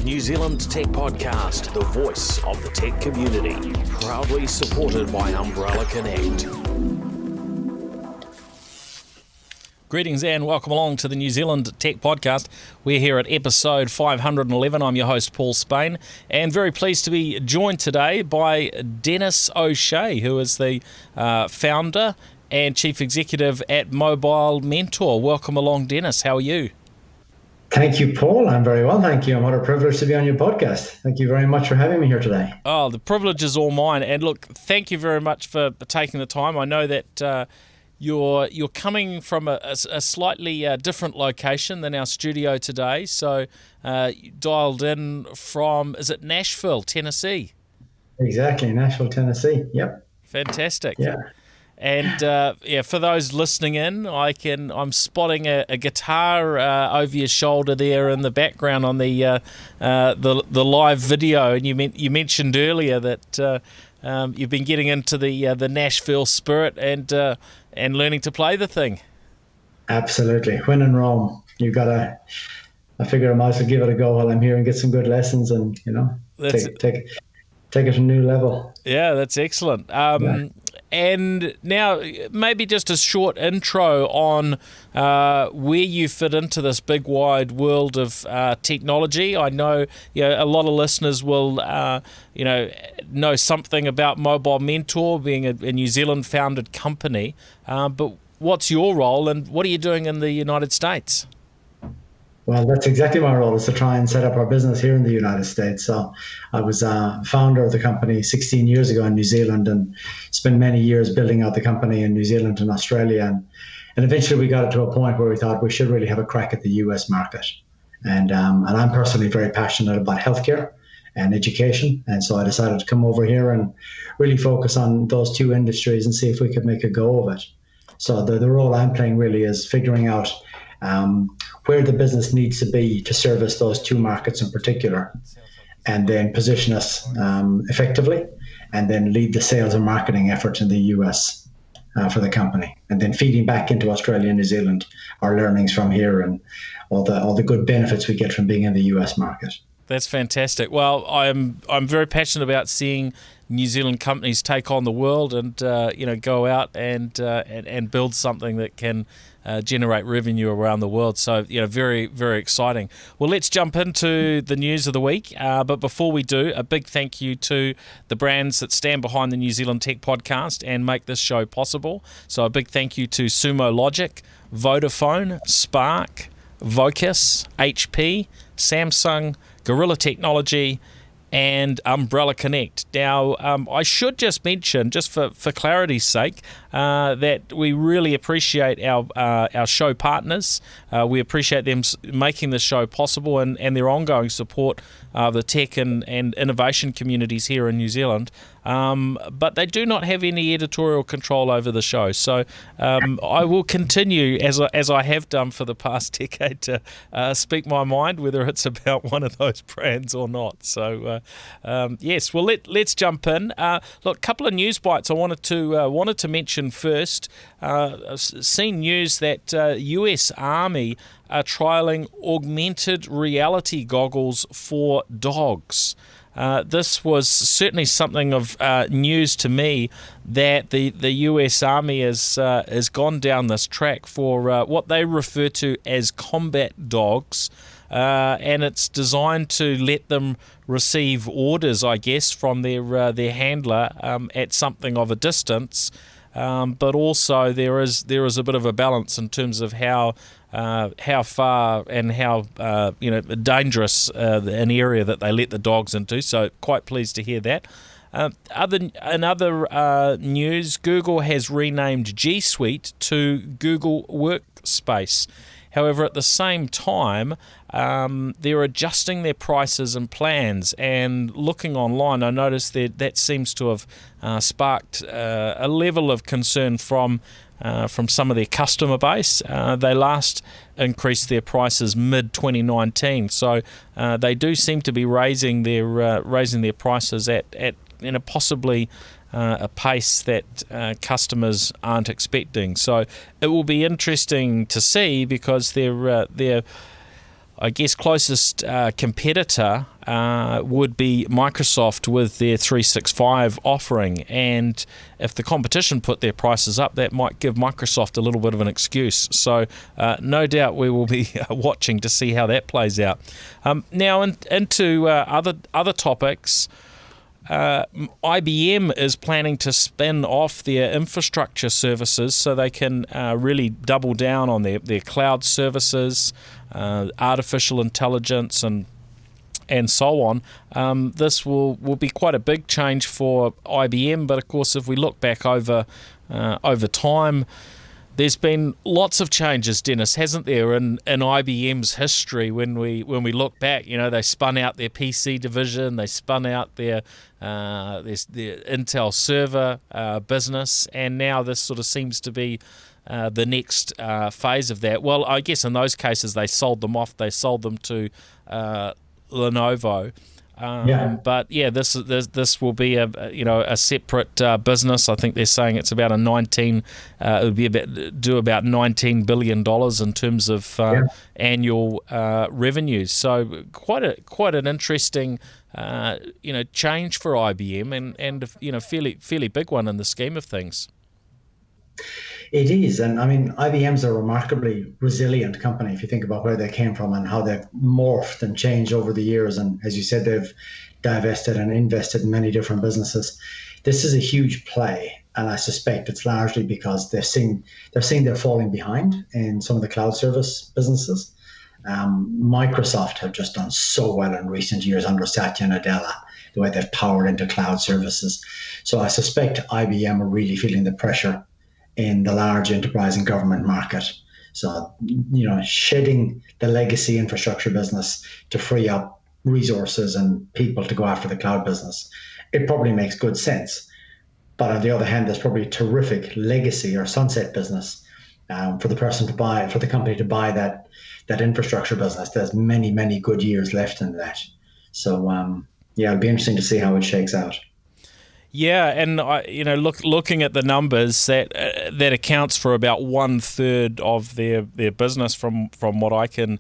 New Zealand Tech Podcast, the voice of the tech community. Proudly supported by Umbrella Connect. Greetings and welcome along to the New Zealand Tech Podcast. We're here at episode 511. I'm your host, Paul Spain, and very pleased to be joined today by Denis O'Shea, who is the founder and chief executive at Mobile Mentor. Welcome along, Denis. How are you? Thank you, Paul. I'm very well, thank you. And what a privilege to be on your podcast. Thank you very much for having me here today. Oh, the privilege is all mine. And look, thank you very much for taking the time. I know that you're coming from a slightly different location than our studio today. So you dialed in from, is it Nashville, Tennessee? Exactly, Nashville, Tennessee. Yep. Fantastic. Yeah. And for those listening in, I'm spotting a guitar over your shoulder there in the background on the live video. And you mentioned earlier that you've been getting into the Nashville spirit and learning to play the thing. Absolutely. When in Rome, I figure I might as well give it a go while I'm here and get some good lessons and, take it to a new level. Yeah, that's excellent. And now maybe just a short intro on where you fit into this big wide world of technology. I know a lot of listeners will know something about Mobile Mentor being a New Zealand founded company, but what's your role and what are you doing in the United States? Well, that's exactly my role, is to try and set up our business here in the United States. So I was a founder of the company 16 years ago in New Zealand and spent many years building out the company in New Zealand and Australia. And eventually we got it to a point where we thought we should really have a crack at the US market. And I'm personally very passionate about healthcare and education. And so I decided to come over here and really focus on those two industries and see if we could make a go of it. So the role I'm playing really is figuring out where the business needs to be to service those two markets in particular, and then position us effectively, and then lead the sales and marketing efforts in the US for the company, and then feeding back into Australia and New Zealand our learnings from here and all the good benefits we get from being in the US market. That's fantastic. Well, I'm very passionate about seeing New Zealand companies take on the world and go out and build something that can generate revenue around the world. So very, very exciting. Well, let's jump into the news of the week. But before we do, a big thank you to the brands that stand behind the New Zealand Tech Podcast and make this show possible. So a big thank you to Sumo Logic, Vodafone, Spark, Vocus, HP, Samsung, Gorilla Technology, and Umbrella Connect. Now, I should just mention, just for clarity's sake, that we really appreciate our show partners. We appreciate them making the show possible and their ongoing support of the tech and innovation communities here in New Zealand. But they do not have any editorial control over the show. So I will continue, as I have done for the past decade, to speak my mind, whether it's about one of those brands or not. So yes, well let's jump in. Look, a couple of news bites I wanted to mention first. I've seen news that US Army are trialling augmented reality goggles for dogs. This was certainly something of news to me, that the US Army has gone down this track for what they refer to as combat dogs, and it's designed to let them receive orders, I guess, from their handler at something of a distance. But also there is a bit of a balance in terms of how far and how dangerous an area that they let the dogs into. So quite pleased to hear that. In other news, Google has renamed G Suite to Google Workspace. However, at the same time, they're adjusting their prices and plans. And looking online, I noticed that seems to have sparked a level of concern from some of their customer base. They last increased their prices mid-2019, so they do seem to be raising their prices at possibly a pace that customers aren't expecting. So it will be interesting to see, because their I guess closest competitor would be Microsoft with their 365 offering. And if the competition put their prices up, that might give Microsoft a little bit of an excuse. So no doubt we will be watching to see how that plays out. Now into other topics. IBM is planning to spin off their infrastructure services so they can really double down on their cloud services, artificial intelligence, and so on. This will be quite a big change for IBM, but of course, if we look back over time, there's been lots of changes, Denis, hasn't there, in IBM's history? When we look back, they spun out their PC division, they spun out their Intel server business, and now this sort of seems to be the next phase of that. Well, I guess in those cases they sold them off. They sold them to Lenovo. But yeah, this will be a separate business. I think they're saying it's about it would be about $19 billion in terms of annual revenues. So quite an interesting change for IBM and fairly big one in the scheme of things. It is, and I mean, IBM's a remarkably resilient company if you think about where they came from and how they've morphed and changed over the years. And as you said, they've divested and invested in many different businesses. This is a huge play, and I suspect it's largely because they're seeing they're falling behind in some of the cloud service businesses. Microsoft have just done so well in recent years under Satya Nadella, the way they've powered into cloud services. So I suspect IBM are really feeling the pressure in the large enterprise and government market. So, shedding the legacy infrastructure business to free up resources and people to go after the cloud business, it probably makes good sense. But on the other hand, there's probably terrific legacy or sunset business for the company to buy that infrastructure business. There's many, many good years left in that. So, it'll be interesting to see how it shakes out. Yeah, and looking at the numbers, that accounts for about 1/3 of their business from what I can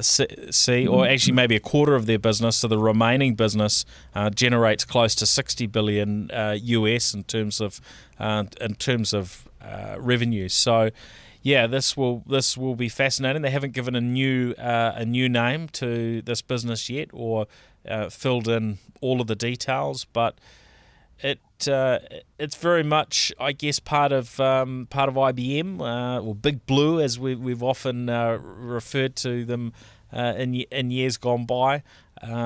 see, or actually maybe a quarter of their business. So the remaining business generates close to $60 billion US in terms of revenue. So yeah, this will be fascinating. They haven't given a new name to this business yet, or filled in all of the details, but it's very much, I guess, part of IBM, or Big Blue, as we've often referred to them in years gone by,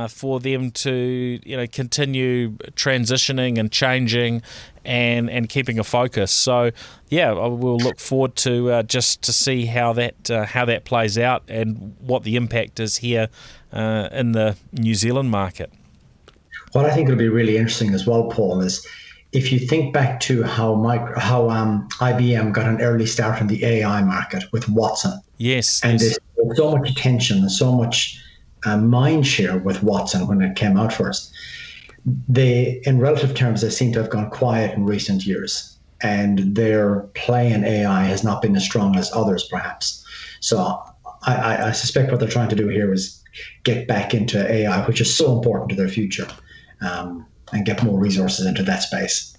for them to continue transitioning and changing and keeping a focus. So yeah, I will look forward to just to see how that plays out and what the impact is here in the New Zealand market. What I think will be really interesting as well, Paul, is if you think back to how IBM got an early start in the AI market with Watson. Yes. And there's so much attention and so much mind share with Watson when it came out first. In relative terms, they seem to have gone quiet in recent years, and their play in AI has not been as strong as others, perhaps. So I suspect what they're trying to do here is get back into AI, which is so important to their future. And get more resources into that space.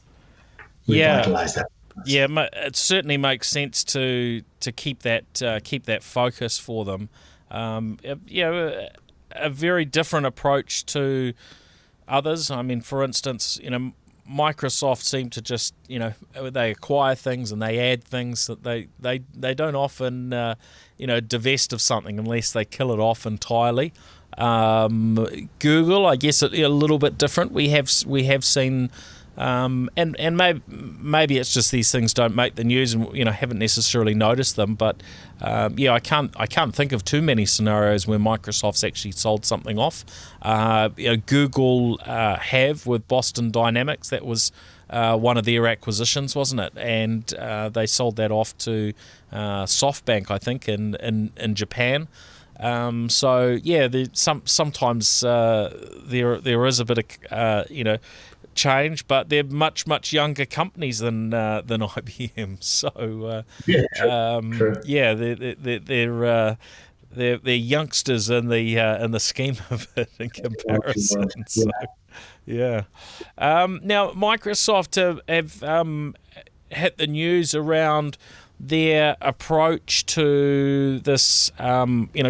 Revitalize that. Yeah, it certainly makes sense to keep that focus for them. A very different approach to others. I mean, for instance, Microsoft seem to just they acquire things and they add things that they don't often divest of something unless they kill it off entirely. Google, I guess, a little bit different. We have seen, and maybe it's just these things don't make the news, and haven't necessarily noticed them. But I can't think of too many scenarios where Microsoft's actually sold something off. Google have with Boston Dynamics. That was one of their acquisitions, wasn't it? And they sold that off to SoftBank, I think, in Japan. So yeah, sometimes there is a bit of change, but they're much younger companies than IBM. So true. yeah, they're youngsters in the scheme of it in comparison. So, yeah. Now Microsoft have hit the news around their approach to this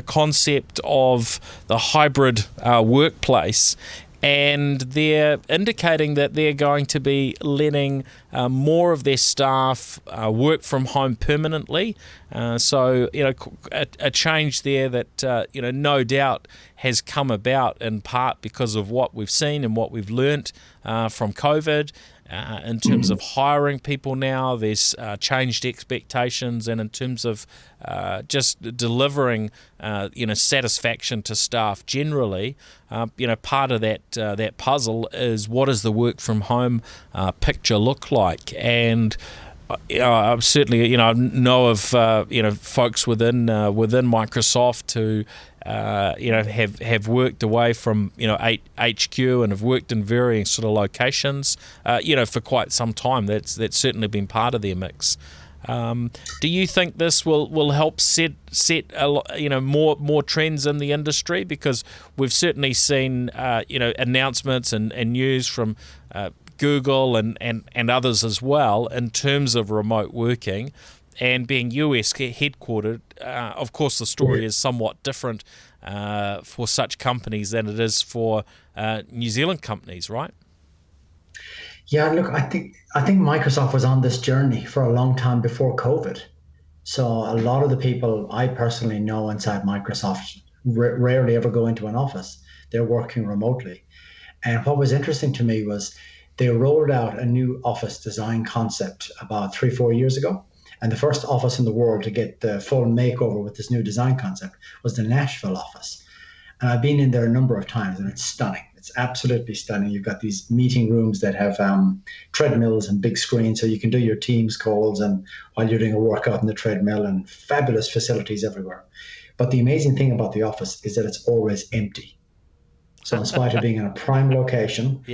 concept of the hybrid workplace. And they're indicating that they're going to be letting more of their staff work from home permanently. So, a change there that, no doubt has come about in part because of what we've seen and what we've learnt from COVID. In terms of hiring people now, there's changed expectations, and in terms of just delivering, satisfaction to staff generally, part of that puzzle is what does the work from home picture look like, and I certainly know of folks within Microsoft who have worked away from HQ and have worked in varying sort of locations for quite some time. That's certainly been part of their mix. Do you think this will help set more trends in the industry? Because we've certainly seen announcements and news from Google and others as well in terms of remote working. And being US headquartered, of course, the story is somewhat different for such companies than it is for New Zealand companies, right? Yeah, look, I think Microsoft was on this journey for a long time before COVID. So a lot of the people I personally know inside Microsoft rarely ever go into an office. They're working remotely. And what was interesting to me was they rolled out a new office design concept about 3-4 years ago. And the first office in the world to get the full makeover with this new design concept was the Nashville office. And I've been in there a number of times, and it's stunning. It's absolutely stunning. You've got these meeting rooms that have treadmills and big screens, so you can do your Teams calls and while you're doing a workout on the treadmill, and fabulous facilities everywhere. But the amazing thing about the office is that it's always empty. So in spite of being in a prime location,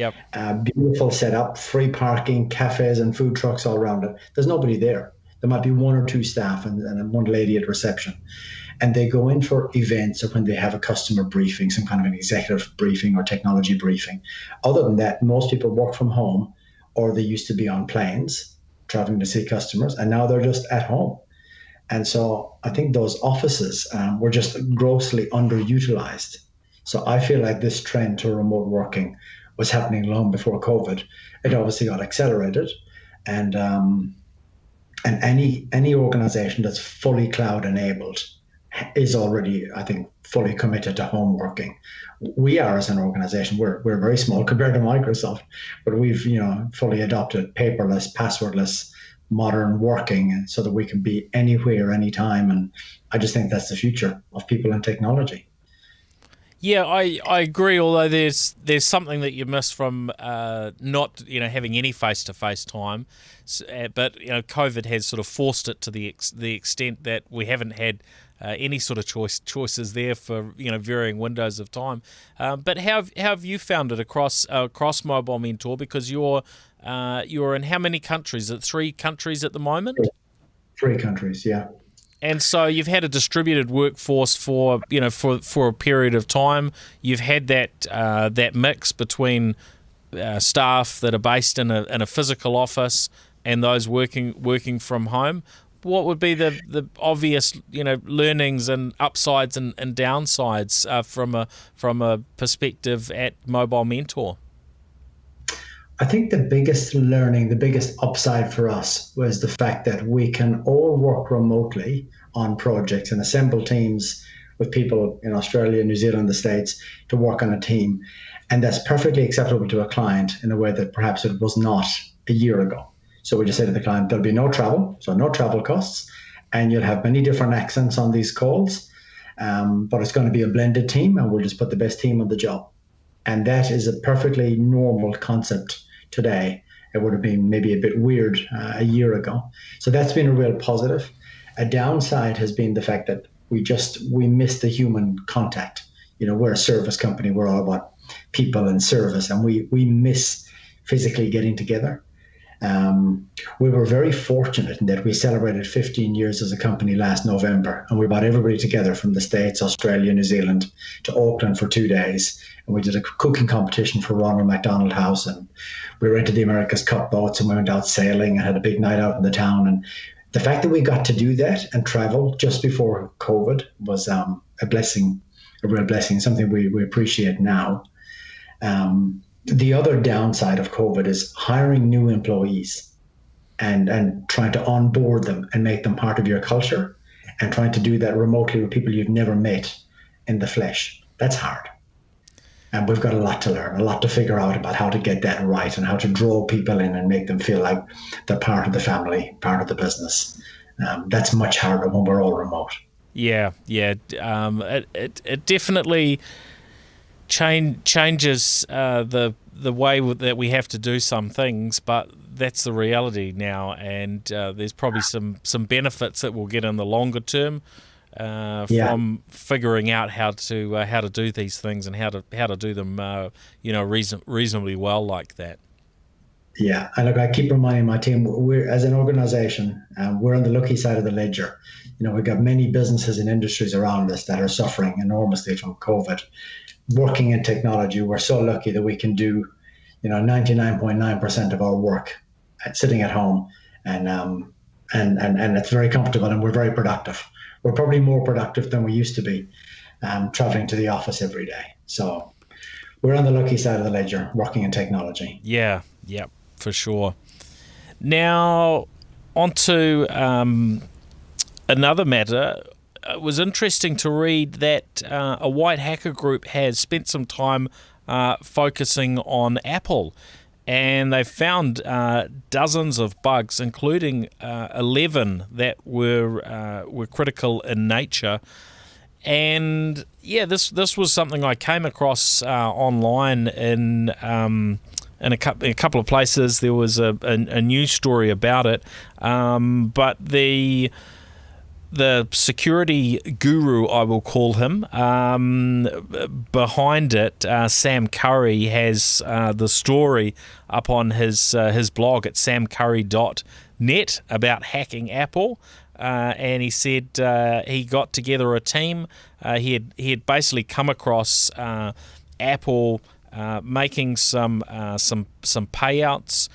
beautiful setup, free parking, cafes and food trucks all around it, there's nobody there. There might be 1 or 2 staff and one lady at reception. And they go in for events or when they have a customer briefing, some kind of an executive briefing or technology briefing. Other than that, most people work from home, or they used to be on planes traveling to see customers, and now they're just at home. And so I think those offices were just grossly underutilized. So I feel like this trend to remote working was happening long before COVID. It obviously got accelerated. And any organization that's fully cloud enabled is already, I think, fully committed to home working. We are, as an organization, we're very small compared to Microsoft, but we've fully adopted paperless, passwordless, modern working, so that we can be anywhere, anytime. And I just think that's the future of people and technology. Yeah, I agree. Although there's something that you miss from not having any face-to-face time, but COVID has sort of forced it to the extent that we haven't had any sort of choices there for varying windows of time. But how have you found it across Mobile Mentor? Because you're in how many countries? Is it 3 countries at the moment? 3 countries, yeah. And so you've had a distributed workforce for a period of time. You've had that mix between staff that are based in a physical office and those working from home. What would be the obvious learnings and upsides and downsides from a perspective at Mobile Mentor? I think the biggest learning, the biggest upside for us was the fact that we can all work remotely on projects and assemble teams with people in Australia, New Zealand, the States to work on a team. And that's perfectly acceptable to a client in a way that perhaps it was not a year ago. So we just say to the client, there'll be no travel, so no travel costs, and you'll have many different accents on these calls, but it's going to be a blended team, and we'll just put the best team on the job. And that is a perfectly normal concept today. It would have been maybe a bit weird a year ago. So that's been a real positive. A downside has been the fact that we miss the human contact. We're a service company. We're all about people and service, and we miss physically getting together. We were very fortunate in that we celebrated 15 years as a company last November, and we brought everybody together from the States, Australia, New Zealand to Auckland for 2 days. And we did a cooking competition for Ronald McDonald House, and we rented the America's Cup boats and we went out sailing and had a big night out in the town. And the fact that we got to do that and travel just before COVID was a blessing, a real blessing, something we appreciate now. The other downside of COVID is hiring new employees and trying to onboard them and make them part of your culture, and trying to do that remotely with people you've never met in the flesh. That's hard. And we've got a lot to learn, a lot to figure out about how to get that right and how to draw people in and make them feel like they're part of the family, part of the business. That's much harder when we're all remote. Yeah. It definitely changes the way that we have to do some things, but that's the reality now. And there's probably some benefits that we'll get in the longer term. From figuring out how to do these things and how to do them, reasonably well like that. Yeah, and look, I keep reminding my team, we're as an organization, we're on the lucky side of the ledger. We've got many businesses and industries around us that are suffering enormously from COVID. Working in technology, we're so lucky that we can do, 99.9% of our work sitting at home, and it's very comfortable and we're very productive. We're probably more productive than we used to be, traveling to the office every day. So we're on the lucky side of the ledger, working in technology. Yeah, for sure. Now, on to another matter. It was interesting to read that a white hacker group has spent some time focusing on Apple. And they found dozens of bugs, including 11 that were critical in nature. And this was something I came across online in a couple of places. There was a news story about it, but the security guru, I will call him, behind it, Sam Curry, has the story up on his blog at samcurry.net about hacking Apple. And he said he got together a team. He had basically come across Apple making some payouts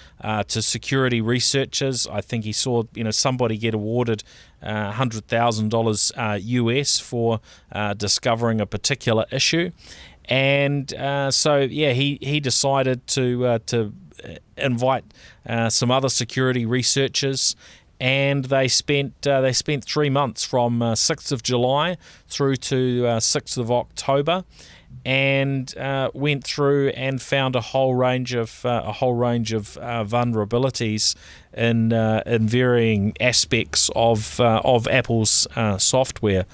to security researchers. I think he saw somebody get awarded $100,000 US for discovering a particular issue, and he decided to invite some other security researchers. And they spent 3 months from 6th of July through to 6th of October, and went through and found a whole range of vulnerabilities in varying aspects of Apple's software.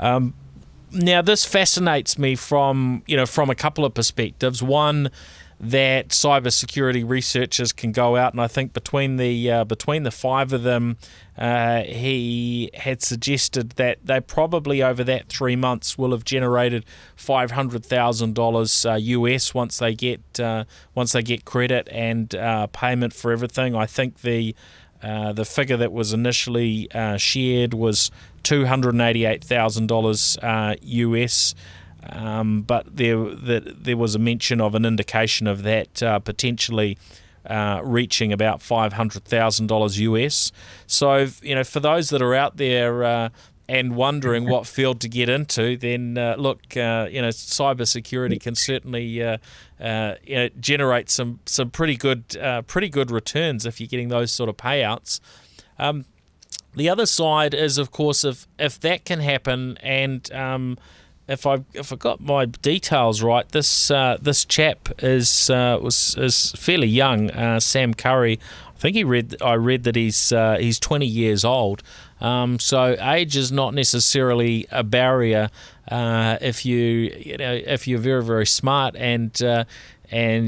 Now, this fascinates me from a couple of perspectives. One, that cybersecurity researchers can go out, and I think between the five of them, he had suggested that they probably over that 3 months will have generated $500,000 US once they get credit and payment for everything. I think the figure that was initially shared was $288,000 US. But there was a mention of an indication of that potentially reaching about $500,000 US. So, for those that are out there and wondering what field to get into, then cybersecurity can certainly generate some pretty good returns if you're getting those sort of payouts. The other side is, of course, if that can happen, and if I got my details right, this chap is fairly young, Sam Curry. I think I read that he's 20 years old. So age is not necessarily a barrier if you're very, very smart and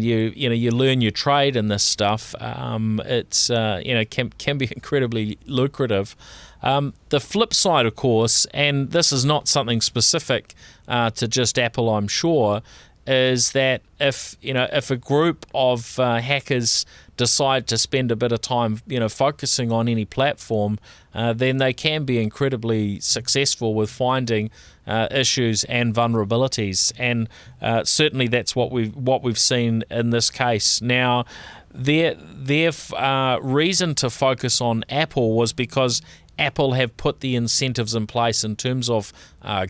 you learn your trade in this stuff. It's can be incredibly lucrative. The flip side, of course, and this is not something specific to just Apple, I'm sure, is that if a group of hackers decide to spend a bit of time focusing on any platform, then they can be incredibly successful with finding issues and vulnerabilities, and certainly that's what we've seen in this case. Now, their reason to focus on Apple was because Apple have put the incentives in place in terms of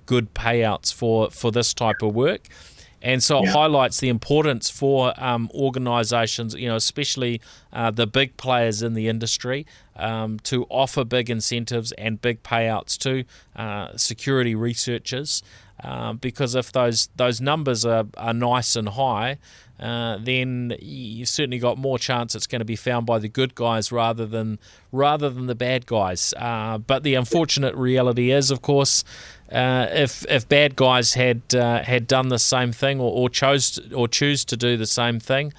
good payouts for this type of work. And so it highlights the importance for organizations, especially the big players in the industry, to offer big incentives and big payouts to security researchers, because if those numbers are nice and high, then you've certainly got more chance it's going to be found by the good guys rather than the bad guys. But the unfortunate reality is, of course, if bad guys had done the same thing or choose to do the same thing,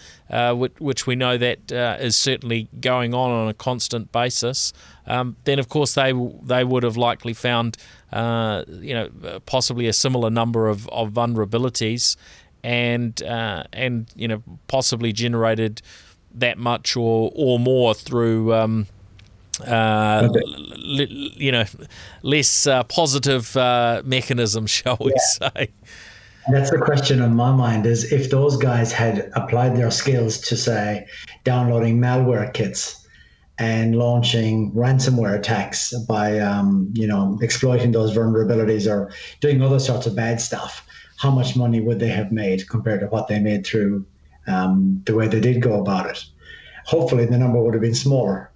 which we know that is certainly going on a constant basis, then of course they would have likely found possibly a similar number of vulnerabilities, and possibly generated that much or more through less positive mechanisms, shall we say. That's the question on my mind, is if those guys had applied their skills to, say, downloading malware kits and launching ransomware attacks by exploiting those vulnerabilities or doing other sorts of bad stuff, how much money would they have made compared to what they made through the way they did go about it? Hopefully the number would have been smaller.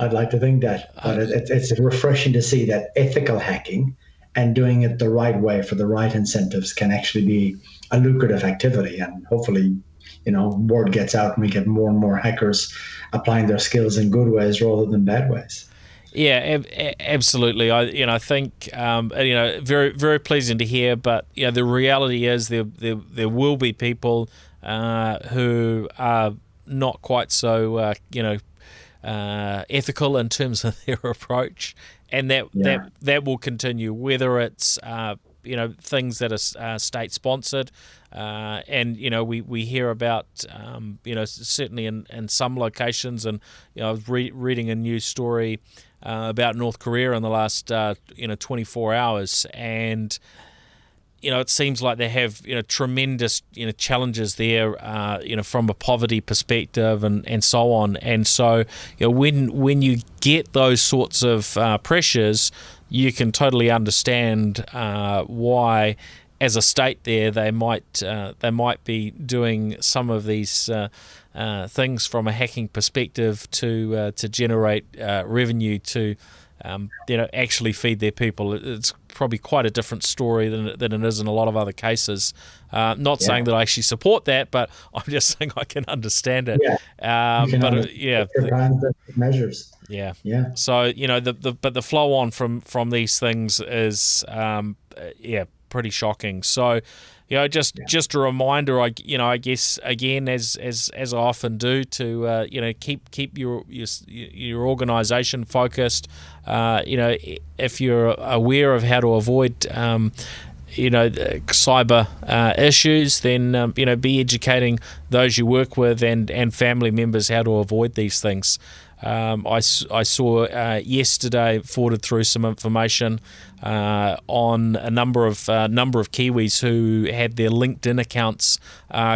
I'd like to think that. But it's refreshing to see that ethical hacking and doing it the right way for the right incentives can actually be a lucrative activity. And hopefully, word gets out and we get more and more hackers applying their skills in good ways rather than bad ways. Yeah, absolutely. I think very, very pleasing to hear. But the reality is there will be people who are not quite so ethical in terms of their approach, and that will continue, whether it's things that are state sponsored, and we hear about certainly in some locations, and I was reading a news story about North Korea in the last 24 hours, and it seems like they have tremendous challenges there from a poverty perspective and so on. And so when you get those sorts of pressures, you can totally understand why, as a state there, they might be doing some of these things from a hacking perspective to generate revenue to actually feed their people. It's probably quite a different story than it is in a lot of other cases. Not saying that I actually support that, but I'm just saying I can understand it. Measures. Yeah. So but the flow on from these things is pretty shocking. So just a reminder, I guess again, as I often do, to keep your organisation focused. If you're aware of how to avoid cyber issues, then be educating those you work with and family members how to avoid these things. I saw yesterday, forwarded through some information on a number of Kiwis who had their LinkedIn accounts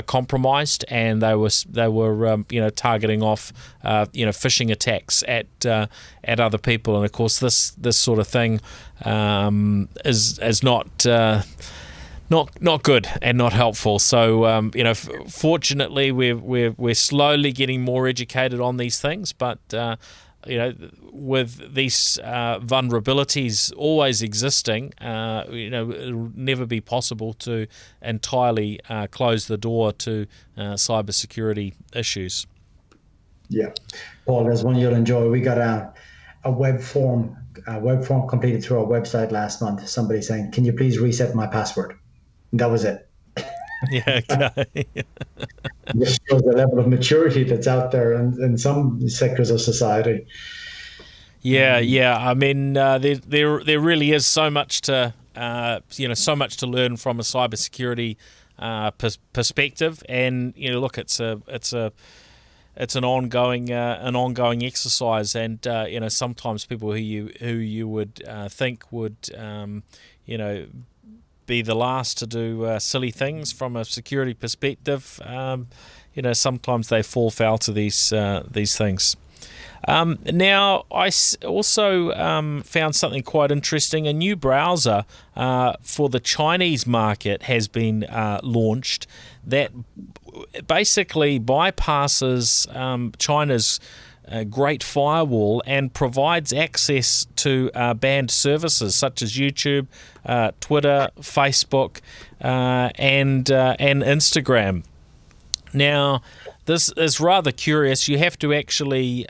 compromised, and they were targeting off phishing attacks at other people. And of course, this sort of thing is not good and not helpful. So fortunately, we're slowly getting more educated on these things, but with these vulnerabilities always existing, it'll never be possible to entirely close the door to cybersecurity issues. Yeah, Paul, there's one you'll enjoy. We got a web form completed through our website last month. Somebody saying, "Can you please reset my password?" That was it. Yeah, okay. Just shows the level of maturity that's out there in some sectors of society. Yeah. I mean, there really is so much to learn from a cybersecurity perspective. And look, it's an ongoing exercise, and sometimes people who you would think would be the last to do silly things from a security perspective. Sometimes they fall foul to these things. Now, I also found something quite interesting. A new browser for the Chinese market has been launched that basically bypasses China's Great Firewall and provides access to banned services such as YouTube, Twitter, Facebook, and Instagram. Now, this is rather curious. You have to actually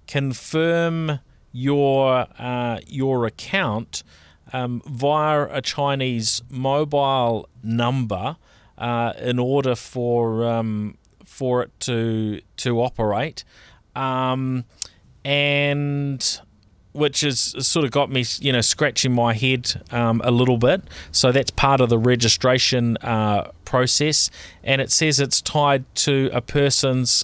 confirm your account via a Chinese mobile number in order for it to operate, and which has sort of got me, scratching my head a little bit. So that's part of the registration process, and it says it's tied to a person's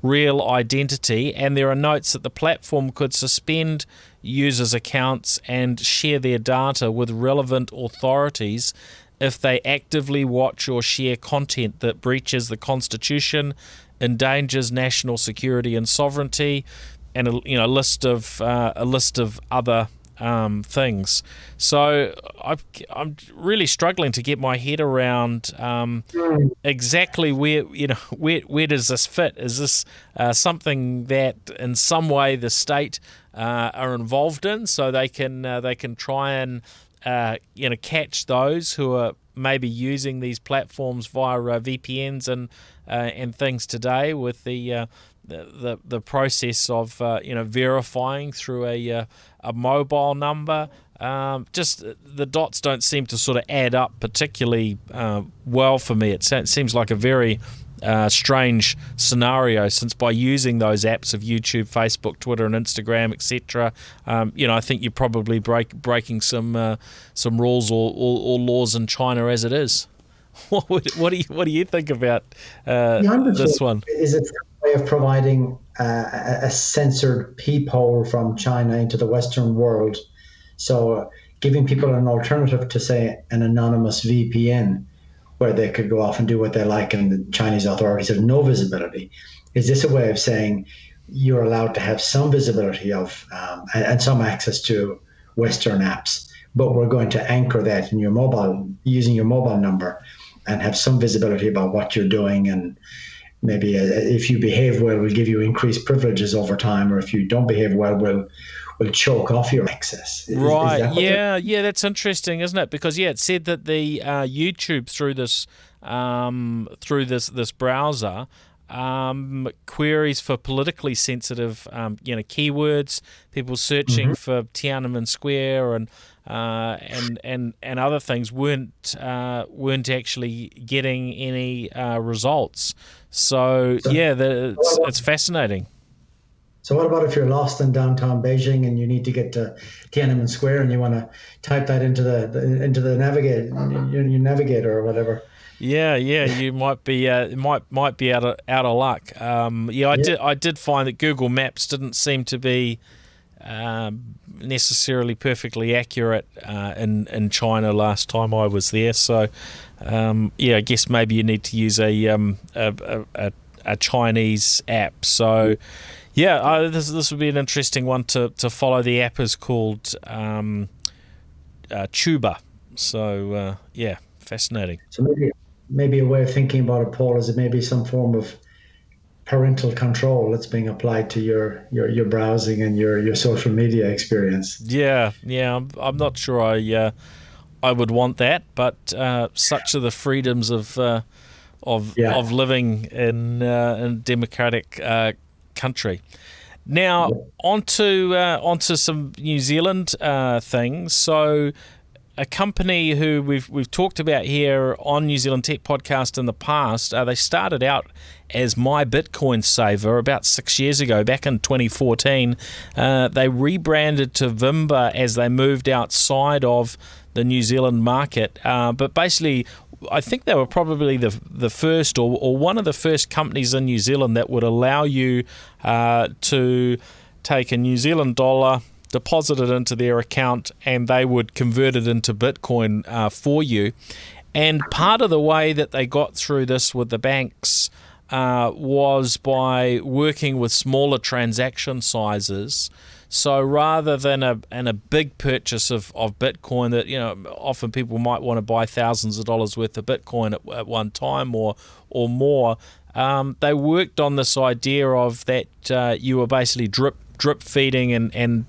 real identity, and there are notes that the platform could suspend users' accounts and share their data with relevant authorities if they actively watch or share content that breaches the Constitution, endangers national security and sovereignty, and a list of other things. So I'm really struggling to get my head around exactly where does this fit? Is this something that in some way the state are involved in, so they can try and catch those who are maybe using these platforms via VPNs and things today, with the process of verifying through a mobile number. Just the dots don't seem to sort of add up particularly well for me. It seems like a very strange scenario, since by using those apps of YouTube, Facebook, Twitter, and Instagram, etc., I think you're probably breaking some rules or laws in China as it is. What do you think about this one? Is it a way of providing a censored peephole from China into the Western world? So giving people an alternative to, say, an anonymous VPN, where they could go off and do what they like and the Chinese authorities have no visibility. Is this a way of saying you're allowed to have some visibility of and some access to Western apps, but we're going to anchor that in your mobile, using your mobile number, and have some visibility about what you're doing, and maybe if you behave well, we'll give you increased privileges over time, or if you don't behave well, we'll choke off your access. Right. Yeah, that's interesting, isn't it? Because it said that the YouTube through this browser queries for politically sensitive keywords, people searching for Tiananmen Square and other things weren't actually getting any results. So it's fascinating. So what about if you're lost in downtown Beijing and you need to get to Tiananmen Square and you want to type that into the your navigator or whatever? Yeah, you might be out of luck. I did find that Google Maps didn't seem to be necessarily perfectly accurate in China last time I was there. So I guess maybe you need to use a Chinese app. So. Yeah, this would be an interesting one to follow. The app is called Tuba. So, fascinating. So maybe a way of thinking about it, Paul, is it maybe some form of parental control that's being applied to your browsing and your social media experience. Yeah. I'm not sure I would want that, but such are the freedoms of living in a democratic country. Now, onto some New Zealand things. So, a company who we've talked about here on New Zealand Tech Podcast in the past, they started out as My Bitcoin Saver about 6 years ago, back in 2014. They rebranded to Vimba as they moved outside of the New Zealand market. But basically, I think they were probably the first or one of the first companies in New Zealand that would allow you to take a New Zealand dollar, deposit it into their account, and they would convert it into Bitcoin for you. And part of the way that they got through this with the banks was by working with smaller transaction sizes. So rather than a big purchase of Bitcoin that, often people might want to buy thousands of dollars worth of Bitcoin at one time or more, they worked on this idea of that you were basically drip feeding and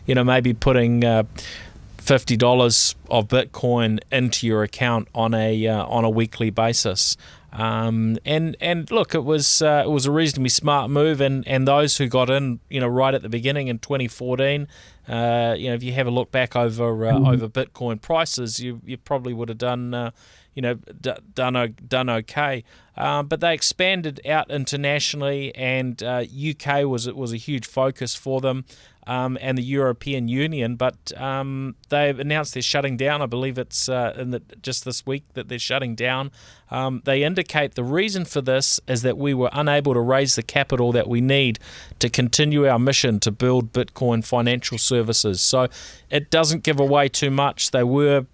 maybe putting $50 of Bitcoin into your account on a weekly basis. And look, it was a reasonably smart move, and those who got in, right at the beginning in 2014, if you have a look back over Bitcoin prices, you probably would have done okay. But they expanded out internationally, and UK was a huge focus for them. And the European Union, but they've announced they're shutting down. I believe it's just this week that they're shutting down. They indicate the reason for this is that we were unable to raise the capital that we need to continue our mission to build Bitcoin financial services. So it doesn't give away too much. They were,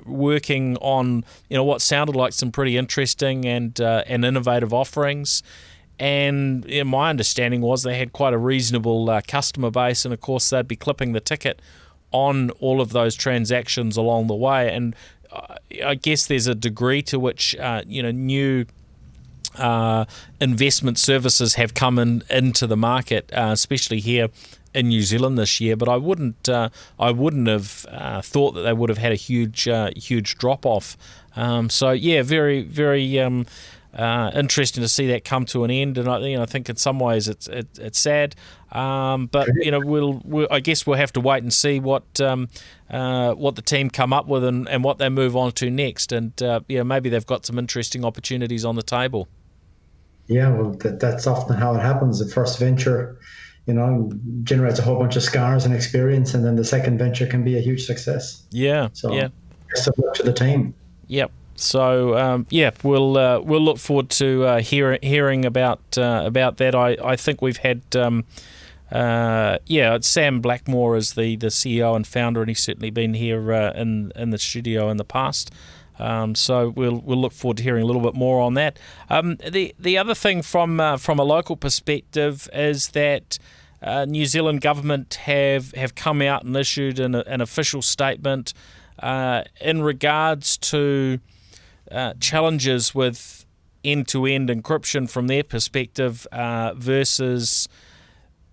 working on, what sounded like some pretty interesting and innovative offerings. And my understanding was they had quite a reasonable customer base, and of course they'd be clipping the ticket on all of those transactions along the way. And I guess there's a degree to which new investment services have come into the market, especially here in New Zealand this year. But I wouldn't have thought that they would have had a huge drop off. So yeah, very very. Interesting to see that come to an end, and I think in some ways it's sad, but I guess we'll have to wait and see what the team come up with and what they move on to next, and maybe they've got some interesting opportunities on the table. Yeah, well, that's often how it happens. The first venture, generates a whole bunch of scars and experience, and then the second venture can be a huge success. Yeah. Best of luck to the team. Yep. So we'll look forward to hearing about that. I think we've had it's Sam Blackmore as the CEO and founder, and he's certainly been here in the studio in the past. So we'll look forward to hearing a little bit more on that. The other thing from a local perspective is that New Zealand government have come out and issued an official statement in regards to challenges with end-to-end encryption from their perspective versus,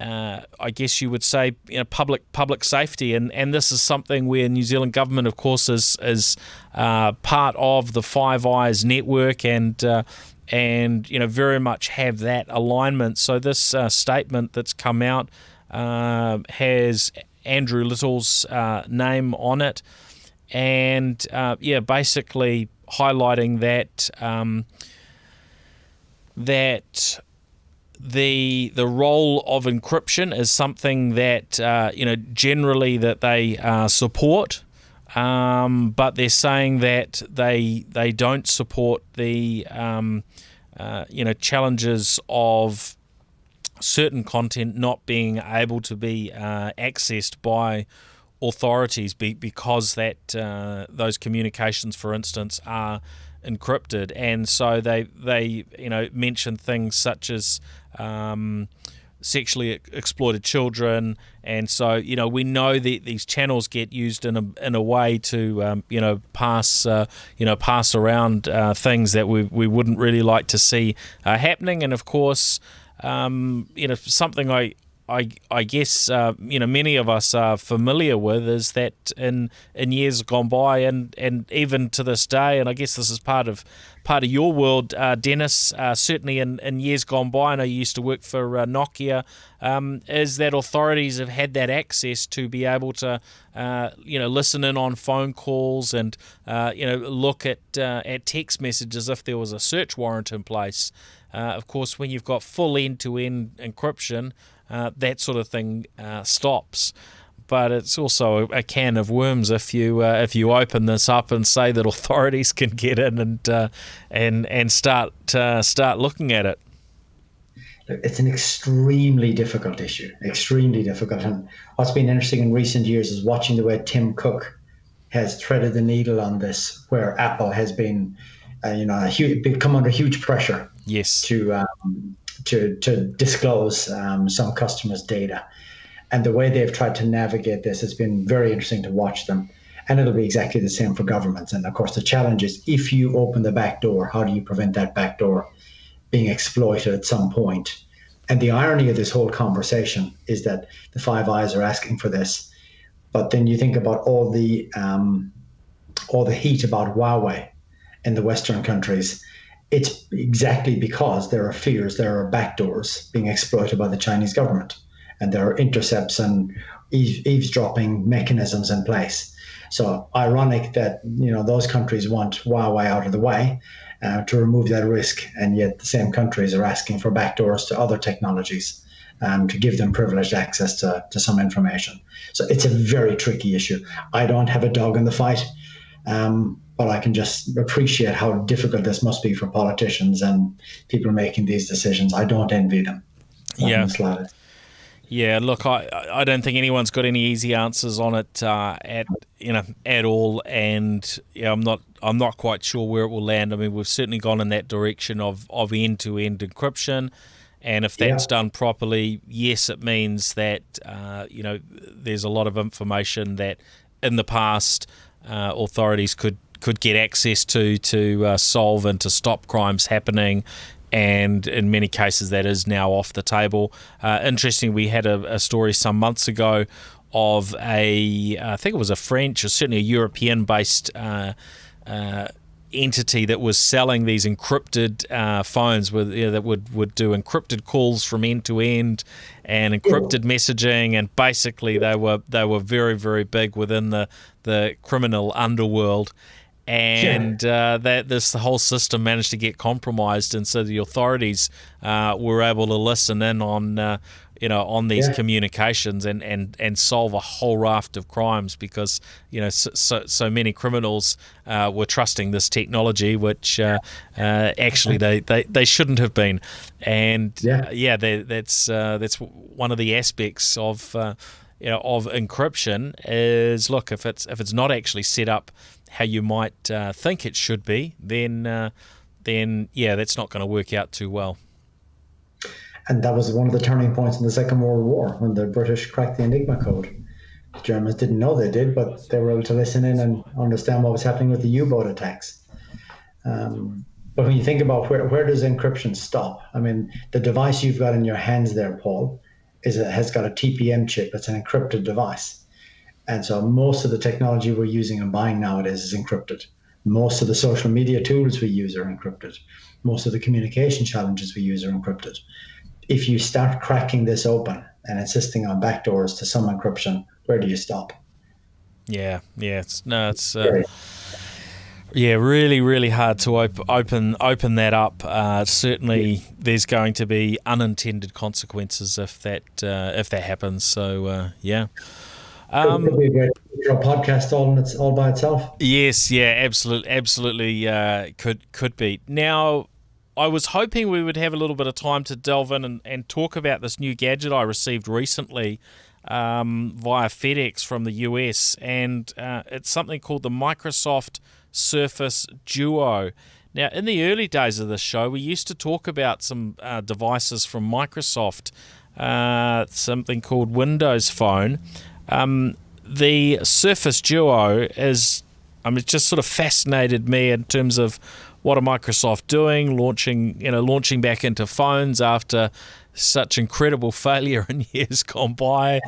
I guess you would say, public safety, and this is something where New Zealand government, of course, is part of the Five Eyes network, and very much have that alignment. So this statement that's come out has Andrew Little's name on it, and basically highlighting that that the role of encryption is something that generally that they support, but they're saying that they don't support the challenges of certain content not being able to be accessed by authorities because that those communications, for instance, are encrypted, and so they mention things such as sexually exploited children, and so we know that these channels get used in a way to pass around things that we wouldn't really like to see happening, and of course something I guess many of us are familiar with is that in years gone by, and even to this day, and I guess this is part of your world, Denis, certainly in years gone by, and I used to work for Nokia, is that authorities have had that access to be able to listen in on phone calls and look at text messages if there was a search warrant in place. Of course, when you've got full end-to-end encryption, that sort of thing stops. but it's also a can of worms if you open this up and say that authorities can get in and start looking at it. It's an extremely difficult issue, extremely difficult. And what's been interesting in recent years is watching the way Tim Cook has threaded the needle on this, where Apple has been, come under huge pressure. Yes. To disclose some customers' data, and the way they've tried to navigate this has been very interesting to watch them. And it'll be exactly the same for governments. And of course, the challenge is, if you open the back door, how do you prevent that back door being exploited at some point? And the irony of this whole conversation is that the Five Eyes are asking for this, but then you think about all the heat about Huawei in the Western countries. It's exactly because there are fears, there are backdoors being exploited by the Chinese government, and there are intercepts and eavesdropping mechanisms in place. So ironic that those countries want Huawei out of the way to remove that risk, and yet the same countries are asking for backdoors to other technologies to give them privileged access to some information. So it's a very tricky issue. I don't have a dog in the fight, but I can just appreciate how difficult this must be for politicians and people making these decisions. I don't envy them. Yeah, look, I don't think anyone's got any easy answers on it at all, and I'm not quite sure where it will land. I mean, we've certainly gone in that direction of end-to-end encryption, and if that's done properly, yes, it means that there's a lot of information that in the past authorities could get access to solve and to stop crimes happening. And in many cases, that is now off the table. Interesting, we had a story some months ago of I think it was a French or certainly a European-based entity that was selling these encrypted phones that would do encrypted calls from end to end and encrypted messaging, and basically they were very, very big within the criminal underworld. And the whole system managed to get compromised, and so the authorities were able to listen in on these communications and solve a whole raft of crimes, because so many criminals were trusting this technology, which actually they shouldn't have been. And that's one of the aspects of encryption is, look, if it's not actually set up how you might think it should be, then that's not going to work out too well. And that was one of the turning points in the Second World War, when the British cracked the Enigma code. The Germans didn't know they did, but they were able to listen in and understand what was happening with the U-boat attacks. But when you think about where does encryption stop? I mean, the device you've got in your hands there, Paul, has got a TPM chip. It's an encrypted device. And so most of the technology we're using and buying nowadays is encrypted. Most of the social media tools we use are encrypted. Most of the communication challenges we use are encrypted. If you start cracking this open and insisting on backdoors to some encryption, where do you stop? It's really, really hard to open that up. Certainly, there's going to be unintended consequences if that happens. So It could be a great podcast all by itself. Yes, absolutely could be. Now, I was hoping we would have a little bit of time to delve in and talk about this new gadget I received recently via FedEx from the US, and it's something called the Microsoft Surface Duo. Now, in the early days of this show, we used to talk about some devices from Microsoft, something called Windows Phone. The Surface Duo it just sort of fascinated me in terms of what are Microsoft doing, launching back into phones after such incredible failure in years gone by.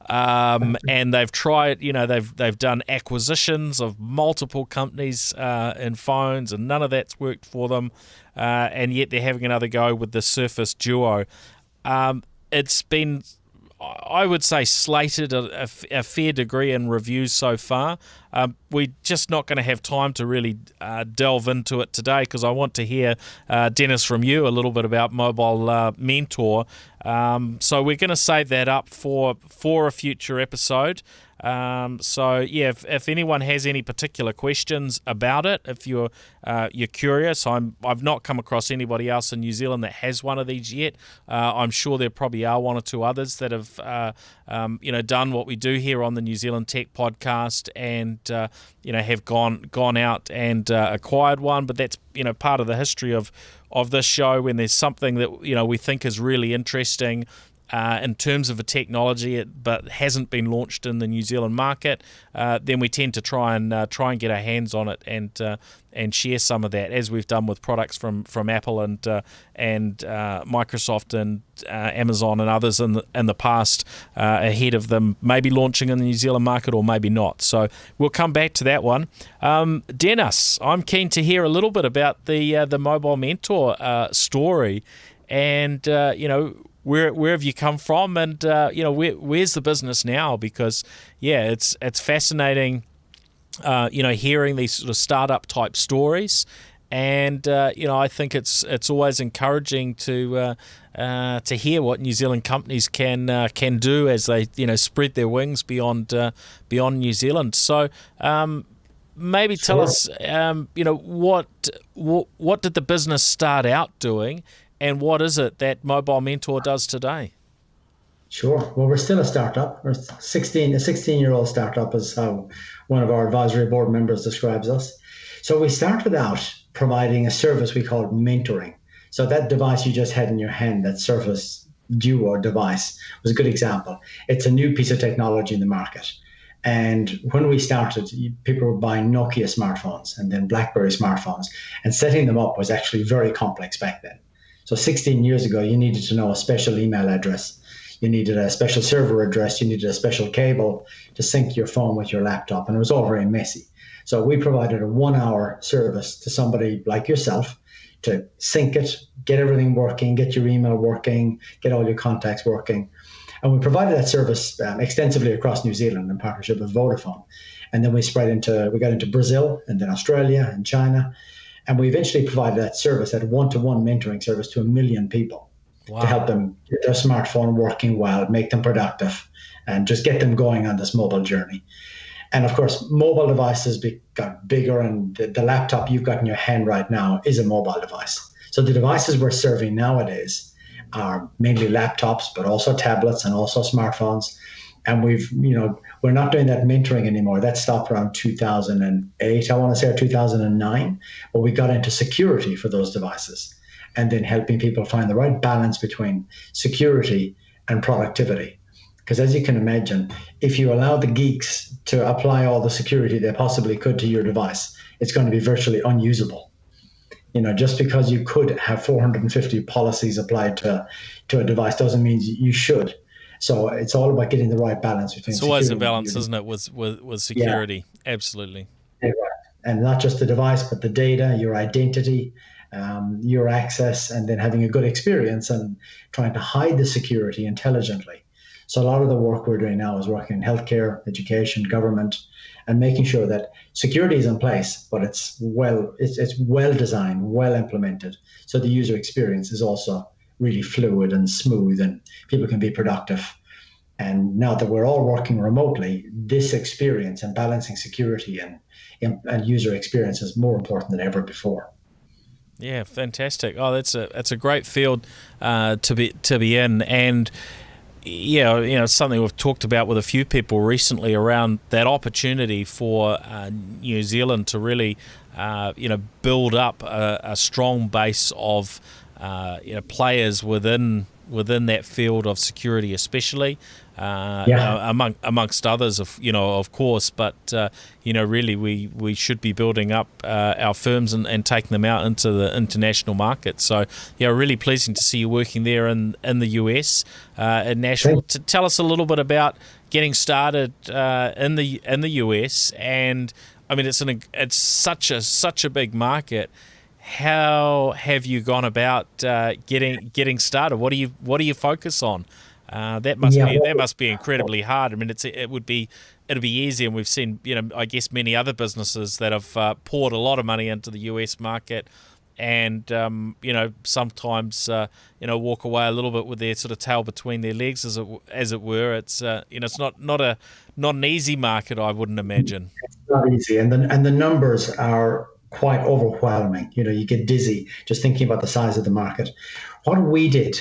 And they've tried, they've done acquisitions of multiple companies in phones, and none of that's worked for them. And yet they're having another go with the Surface Duo. It's been I would say slated a fair degree in reviews so far. We're just not going to have time to really delve into it today because I want to hear, Denis, from you a little bit about Mobile Mentor. So we're going to save that up for a future episode. If anyone has any particular questions about it, if you're curious, I've not come across anybody else in New Zealand that has one of these yet. I'm sure there probably are one or two others that have done what we do here on the New Zealand Tech Podcast and have gone out and acquired one. But that's part of the history of this show. When there's something that we think is really interesting in terms of a technology, but hasn't been launched in the New Zealand market, then we tend to try and get our hands on it and share some of that, as we've done with products from Apple and Microsoft and Amazon and others in the past, ahead of them maybe launching in the New Zealand market or maybe not. So we'll come back to that one. Denis, I'm keen to hear a little bit about the Mobile Mentor story, and where have you come from, and where's the business now? Because it's fascinating, hearing these sort of startup type stories, and I think it's always encouraging to hear what New Zealand companies can do as they spread their wings beyond New Zealand. So maybe tell us what did the business start out doing, and what is it that Mobile Mentor does today? Sure. Well, we're still a startup. We're a 16-year-old startup is how one of our advisory board members describes us. So we started out providing a service we called mentoring. So that device you just had in your hand, that Surface Duo device, was a good example. It's a new piece of technology in the market. And when we started, people were buying Nokia smartphones and then BlackBerry smartphones, and setting them up was actually very complex back then. So 16 years ago, you needed to know a special email address. You needed a special server address. You needed a special cable to sync your phone with your laptop. And it was all very messy. So we provided a 1-hour service to somebody like yourself to sync it, get everything working, get your email working, get all your contacts working. And we provided that service extensively across New Zealand in partnership with Vodafone. And then we got into Brazil and then Australia and China. And we eventually provided that service, that one-to-one mentoring service, to 1 million people. Wow. To help them get their smartphone working well, make them productive, and just get them going on this mobile journey. And of course, mobile devices got bigger, and the laptop you've got in your hand right now is a mobile device. So the devices we're serving nowadays are mainly laptops, but also tablets and also smartphones. And we're not doing that mentoring anymore. That stopped around 2008, I want to say, or 2009, where we got into security for those devices, and then helping people find the right balance between security and productivity. Because as you can imagine, if you allow the geeks to apply all the security they possibly could to your device, it's going to be virtually unusable. Just because you could have 450 policies applied to a device doesn't mean you should. So it's all about getting the right balance between. It's always a balance, isn't it, with security? Yeah. Absolutely. Yeah, right. And not just the device, but the data, your identity, your access, and then having a good experience and trying to hide the security intelligently. So a lot of the work we're doing now is working in healthcare, education, government, and making sure that security is in place, but it's well designed, well implemented, so the user experience is also really fluid and smooth, and people can be productive. And now that we're all working remotely, this experience and balancing security and user experience is more important than ever before. Yeah, fantastic. Oh, that's a great field to be in, and it's something we've talked about with a few people recently around that opportunity for New Zealand to really build up a strong base of players within that field of security, especially amongst others, of course. But really, we should be building up our firms and taking them out into the international market. So, really pleasing to see you working there in the US, in Nashville. To tell us a little bit about getting started in the US, and I mean it's such a big market. How have you gone about getting started? What do you focus on That must be incredibly hard. I mean, it'll be easy, and we've seen, I guess many other businesses that have poured a lot of money into the US market, and sometimes walk away a little bit with their sort of tail between their legs, as it were. It's it's not an easy market, I wouldn't imagine. It's not easy, and the numbers are quite overwhelming. You get dizzy just thinking about the size of the market. What we did,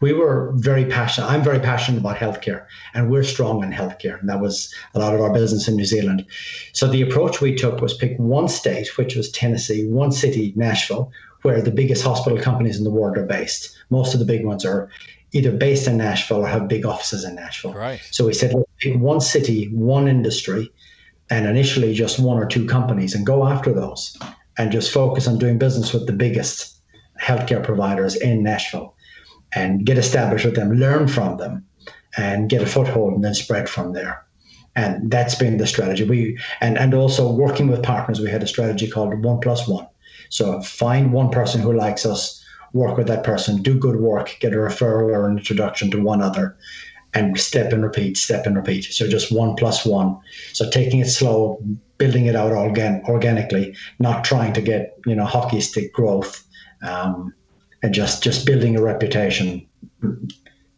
we were very passionate. I'm very passionate about healthcare, and we're strong in healthcare. And that was a lot of our business in New Zealand. So the approach we took was pick one state, which was Tennessee, one city, Nashville, where the biggest hospital companies in the world are based. Most of the big ones are either based in Nashville or have big offices in Nashville. Right. So we said, let's pick one city, one industry, and initially just one or two companies, and go after those and just focus on doing business with the biggest healthcare providers in Nashville and get established with them, learn from them, and get a foothold, and then spread from there. And that's been the strategy. And also working with partners, we had a strategy called 1+1. So find one person who likes us, work with that person, do good work, get a referral or an introduction to one other, and step and repeat. So just 1+1. So taking it slow, building it out organically, not trying to get hockey stick growth, and just building a reputation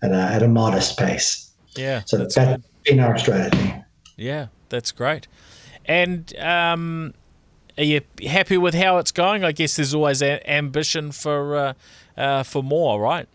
at a modest pace. Yeah. So that's been our strategy. Yeah, that's great. And are you happy with how it's going? I guess there's always ambition for more, right?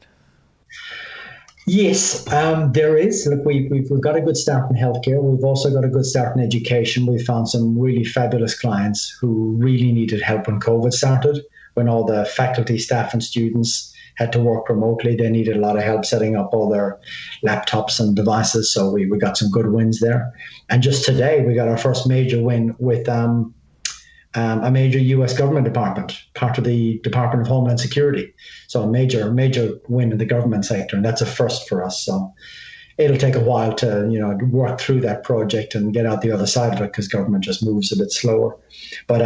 Yes, there is. Look, we've got a good start in healthcare. We've also got a good start in education. We found some really fabulous clients who really needed help when COVID started, when all the faculty, staff, and students had to work remotely. They needed a lot of help setting up all their laptops and devices. So we got some good wins there. And just today, we got our first major win with a major U.S. government department, part of the Department of Homeland Security. So a major win in the government sector, and that's a first for us. So it'll take a while to work through that project and get out the other side of it, because government just moves a bit slower. But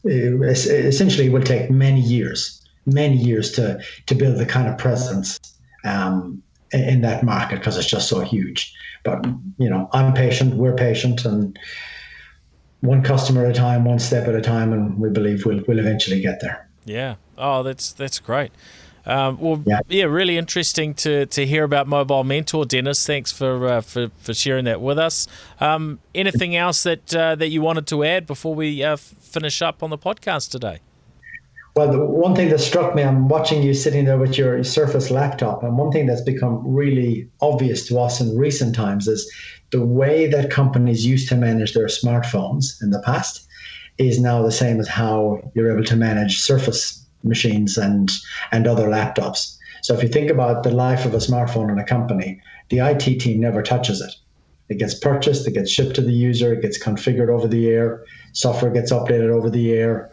essentially, it will take many years to build the kind of presence in that market, because it's just so huge. But I'm patient, we're patient, and one customer at a time, one step at a time, and we believe we'll eventually get there. Yeah. Oh, that's great. Really interesting to hear about Mobile Mentor, Denis. Thanks for sharing that with us. Anything else that you wanted to add before we finish up on the podcast today? Well, the one thing that struck me, I'm watching you sitting there with your Surface laptop, and one thing that's become really obvious to us in recent times is the way that companies used to manage their smartphones in the past is now the same as how you're able to manage Surface machines and other laptops. So if you think about the life of a smartphone in a company, the IT team never touches it. It gets purchased, it gets shipped to the user, it gets configured over the air, software gets updated over the air,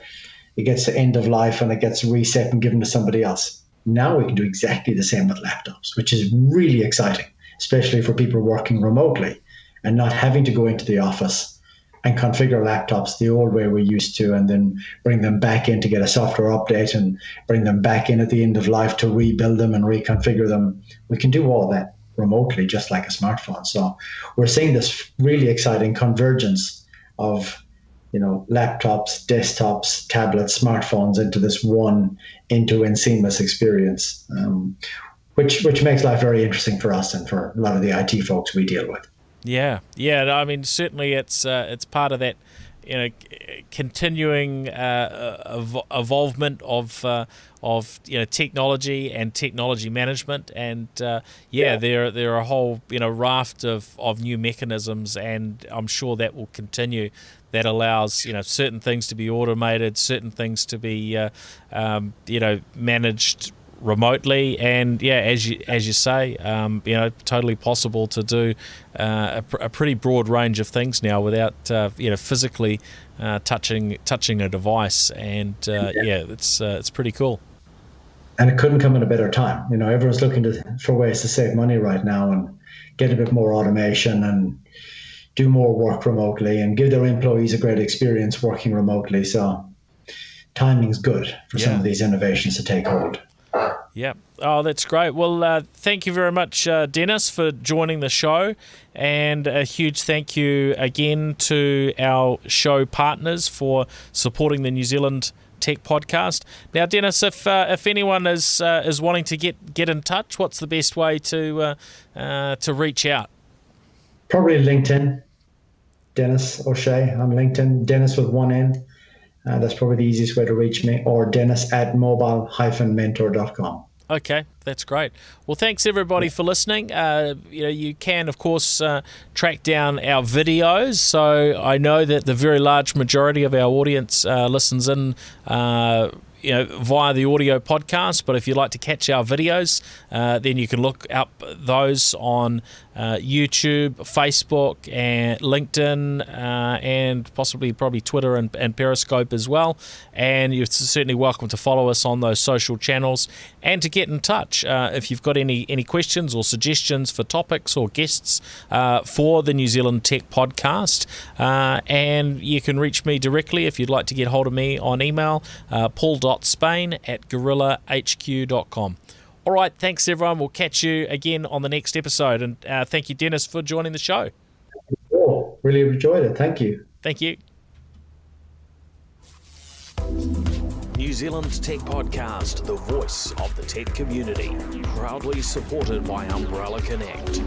it gets to end of life, and it gets reset and given to somebody else. Now we can do exactly the same with laptops, which is really exciting, especially for people working remotely and not having to go into the office and configure laptops the old way we used to, and then bring them back in to get a software update and bring them back in at the end of life to rebuild them and reconfigure them. We can do all that remotely, just like a smartphone. So we're seeing this really exciting convergence of laptops, desktops, tablets, smartphones into this one end-to-end seamless experience, which makes life very interesting for us and for a lot of the IT folks we deal with. Yeah. I mean, certainly it's part of that, continuing evolvement of technology and technology management, and there are a whole raft of new mechanisms, and I'm sure that will continue. That allows certain things to be automated, certain things to be managed remotely, and as you say, totally possible to do a pretty broad range of things now without physically touching a device, and it's pretty cool. And it couldn't come at a better time. Everyone's looking for ways to save money right now and get a bit more automation and do more work remotely and give their employees a great experience working remotely. So timing's good for some of these innovations to take hold. Yeah. Oh, that's great. Well, thank you very much, Denis, for joining the show. And a huge thank you again to our show partners for supporting the New Zealand Tech Podcast. Now, Denis, if anyone is wanting to get in touch, what's the best way to reach out? Probably LinkedIn, Denis O'Shea. I'm LinkedIn, Denis with one N. That's probably the easiest way to reach me, or Denis@mobile-mentor.com. Okay, that's great. Well, thanks everybody for listening. You can, of course, track down our videos. So I know that the very large majority of our audience listens in via the audio podcast, but if you'd like to catch our videos, then you can look up those on YouTube, Facebook, and LinkedIn, and probably Twitter and Periscope as well. And you're certainly welcome to follow us on those social channels and to get in touch if you've got any questions or suggestions for topics or guests for the New Zealand Tech Podcast. And you can reach me directly if you'd like to get hold of me on email, paul.spain@gorillahq.com. All right, thanks everyone. We'll catch you again on the next episode. And thank you, Denis, for joining the show. Cool. Really enjoyed it. Thank you. Thank you. New Zealand Tech Podcast, the voice of the tech community, proudly supported by Umbrella Connect.